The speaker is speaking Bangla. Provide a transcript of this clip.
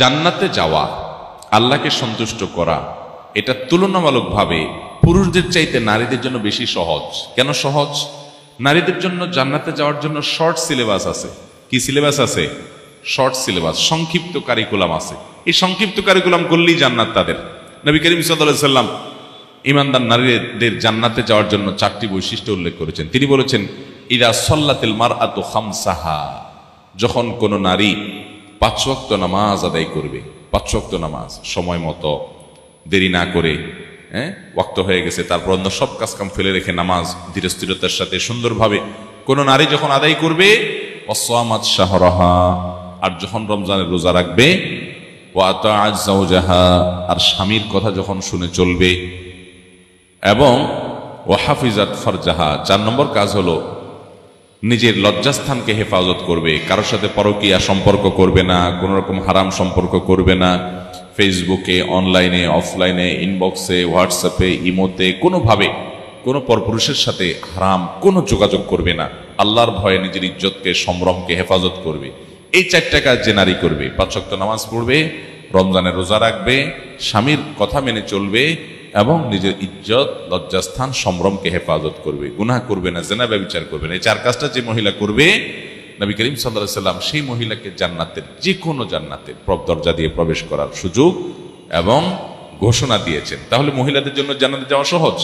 জান্নাতে যাওয়া, আল্লাহকে সন্তুষ্ট করা, এটা তুলনামূলকভাবে পুরুষদের চাইতে নারীদের জন্য বেশি সহজ। কেন সহজ? নারীদের জন্য জান্নাতে যাওয়ার জন্য শর্ট সিলেবাস আছে। কি সিলেবাস আছে? শর্ট সিলেবাস, সংক্ষিপ্ত কারিকুলাম আছে। এই সংক্ষিপ্ত কারিকুলাম করলেই জান্নাত তাদের। নবী করিম সাল্লাল্লাহু আলাইহি সাল্লাম ঈমানদার নারীদের জান্নাতে যাওয়ার জন্য 4টি বৈশিষ্ট্য উল্লেখ করেছেন। তিনি বলেছেন, ইদা সাল্লাতিল মারআতু খামসাহা, যখন কোনো নারী 5 ওয়াক্ত নামাজ আদায় করবে, 5 ওয়াক্ত নামাজ সময় মতো, দেরি না করে, ওয়াক্ত হয়ে গেছে তারপর অন্য সব কাজকাম ফেলে রেখে নামাজ ধীর স্থিরতার সাথে সুন্দরভাবে কোনো নারী যখন আদায় করবে, ওয়াসামাত শাহরাহা, আর যখন রমজানের রোজা রাখবে, ওয়া আতাআত যাওজাহা, আর স্বামীর কথা যখন শুনে চলবে, এবং ওয়া হাফিজাত ফারজাহা, 4 নম্বর কাজ হলো নিজের লজ্জাস্থানকে হেফাজত করবে, কারোর সাথে পরকীয়া সম্পর্ক করবে না, কোনো রকম হারাম সম্পর্ক করবে না, ফেসবুকে, অনলাইনে, অফলাইনে, ইনবক্সে, হোয়াটসঅ্যাপে, ইমোতে কোনোভাবে কোনো পরপুরুষের সাথে হারাম কোনো যোগাযোগ করবে না, আল্লাহর ভয়ে নিজের ইজ্জতকে, সম্ভ্রমকে হেফাজত করবে। এই 4টা কাজ যে নারী করবে, 5 ওয়াক্ত নামাজ পড়বে, রমজানের রোজা রাখবে, স্বামীর কথা মেনে চলবে এবং নিজের ইজ্জত, লজ্জাস্থান, সম্ভ্রমকে হেফাজত করবে, গুনাহ করবে না, জিনা ব্যভিচার করবে না, এই 4 কাজটা যে মহিলা করবে, নবী করিম সাল্লাল্লাহু আলাইহি সাল্লাম সেই মহিলাকে জান্নাতের যে কোনো জান্নাতের দরজা দিয়ে প্রবেশ করার সুযোগ এবং ঘোষণা দিয়েছেন। তাহলে মহিলাদের জন্য জান্নাতে যাওয়া সহজ।